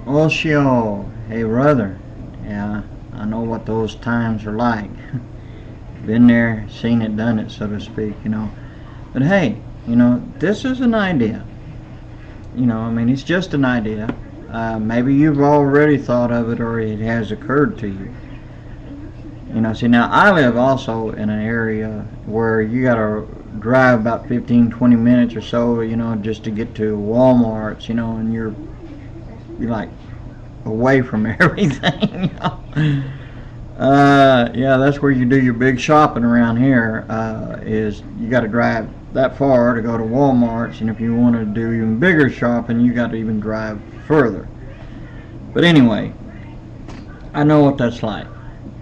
Oshio, hey brother. Yeah, I know what those times are like. Been there, seen it, done it, so to speak. But hey, this is an idea. I mean, it's just an idea. Maybe you've already thought of it or it has occurred to you. See, now I live also in an area where you gotta drive about 15, 20 minutes or so, just to get to Walmart's, and you're like away from everything. Yeah, that's where you do your big shopping around here. Is you got to drive that far to go to Walmart's, and if you want to do even bigger shopping, you got to even drive further. But anyway, I know what that's like.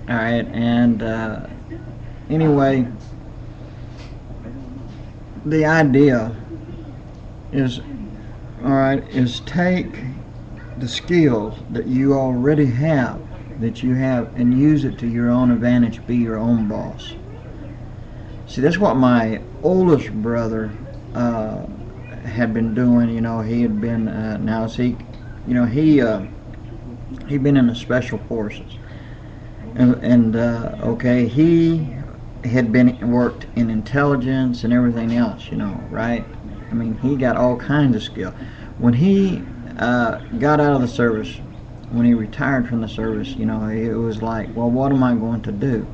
All right, and anyway, the idea is, all right, is take the skills that you already have, and use it to your own advantage. Be your own boss. See, that's what my oldest brother had been doing. He had been now see, he'd been in the special forces, and okay, he had been worked in intelligence and everything else. Right? I mean, he got all kinds of skill. When he got out of the service, when he retired from the service, it was like, well, what am I going to do?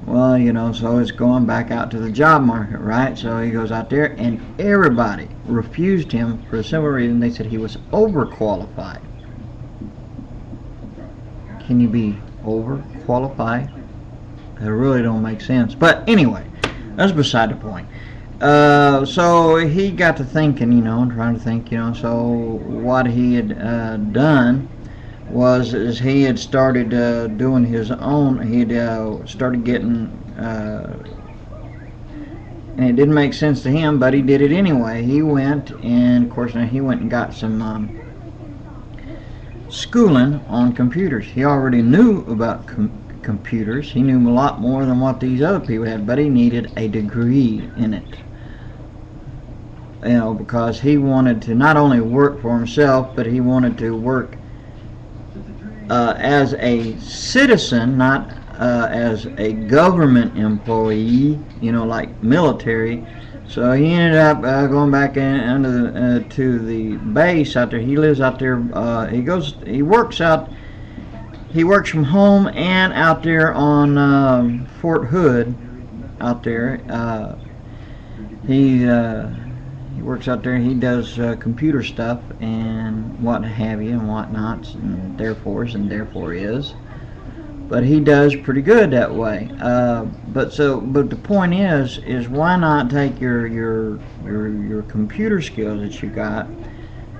Well, so it's going back out to the job market, right? So he goes out there, and everybody refused him for a simple reason. They said he was overqualified. Can you be overqualified? That really don't make sense. But anyway, that's beside the point. So he got to thinking, trying to think, so what he had done is he had started doing his own. He'd started getting, and it didn't make sense to him, but he did it anyway. He went, and of course, now he went and got some schooling on computers. He already knew about computers. He knew a lot more than what these other people had, but he needed a degree in it. Because he wanted to not only work for himself, but he wanted to work as a citizen, not as a government employee, like military. So he ended up going back to the base out there. He lives out there. He works from home and out there on Fort Hood, out there. He works out there. He does computer stuff and what have you and whatnots, and therefore is. But he does pretty good that way. But the point is why not take your computer skills that you got?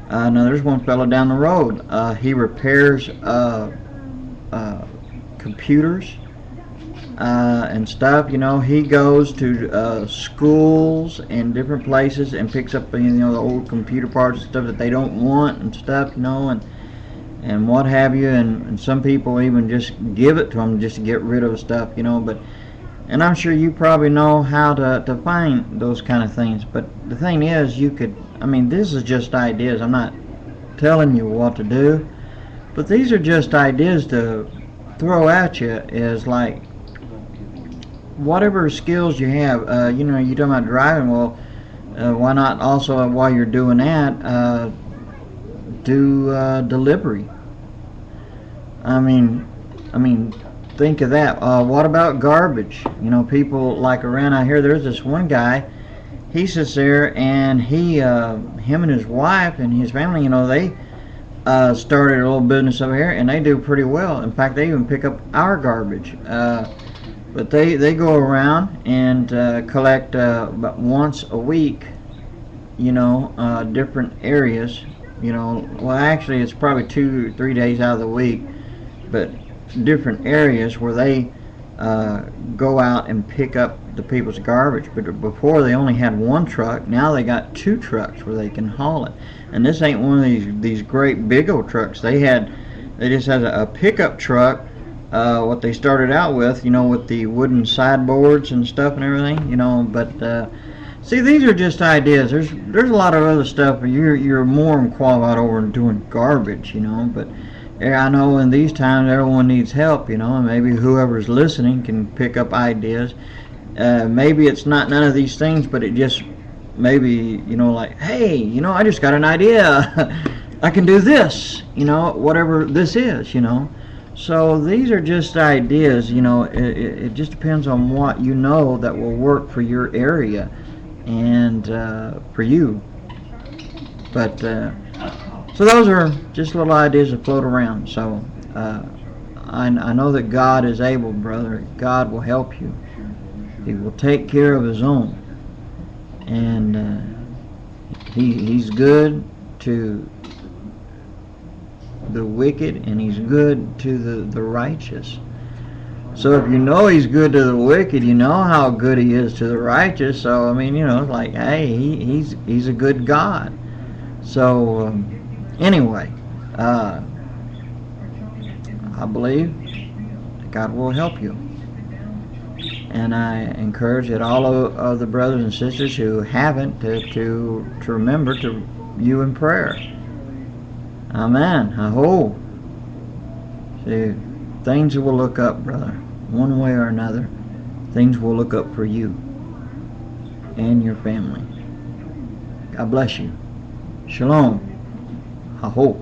Now there's one fellow down the road. He repairs computers and stuff. He goes to schools and different places and picks up the old computer parts and stuff that they don't want and stuff, and what have you, and some people even just give it to them just to get rid of stuff, and I'm sure you probably know how to find those kind of things. But the thing is, this is just ideas. I'm not telling you what to do, but these are just ideas to throw at you. Is like, whatever skills you have, you're talking about driving. Well, why not also, while you're doing that, do delivery? I mean, think of that. What about garbage? People like around out here. There's this one guy. He sits there, and him and his wife and his family, they started a little business over here, and they do pretty well. In fact, they even pick up our garbage. But they go around and collect about once a week, different areas. Well, actually, it's probably 2 or 3 days out of the week, but different areas where they go out and pick up the people's garbage. But before they only had one truck. Now they got 2 trucks where they can haul it. And this ain't one of these great big old trucks. They just had a pickup truck. What they started out with, with the wooden sideboards and stuff and everything, but See, these are just ideas. There's a lot of other stuff, but you're more qualified over doing garbage, you know. But I know in these times everyone needs help, you know, and maybe whoever's listening can pick up ideas. Maybe it's not none of these things, but it just maybe, you know, like, hey, you know, I just got an idea. I can do this, you know, whatever this is, you know. So these are just ideas, you know. It just depends on what you know that will work for your area and for you. But so those are just little ideas that float around. So I know that God is able, brother. God will help you. He will take care of His own, and He's good to the wicked, and He's good to the righteous. So if you know He's good to the wicked, you know how good He is to the righteous. So I mean, you know, it's like, hey, He's a good God. So anyway, I believe that God will help you, and I encourage that all of the brothers and sisters who haven't to remember to you in prayer. Amen. Aho. See, things will look up, brother. One way or another, things will look up for you and your family. God bless you. Shalom. Aho.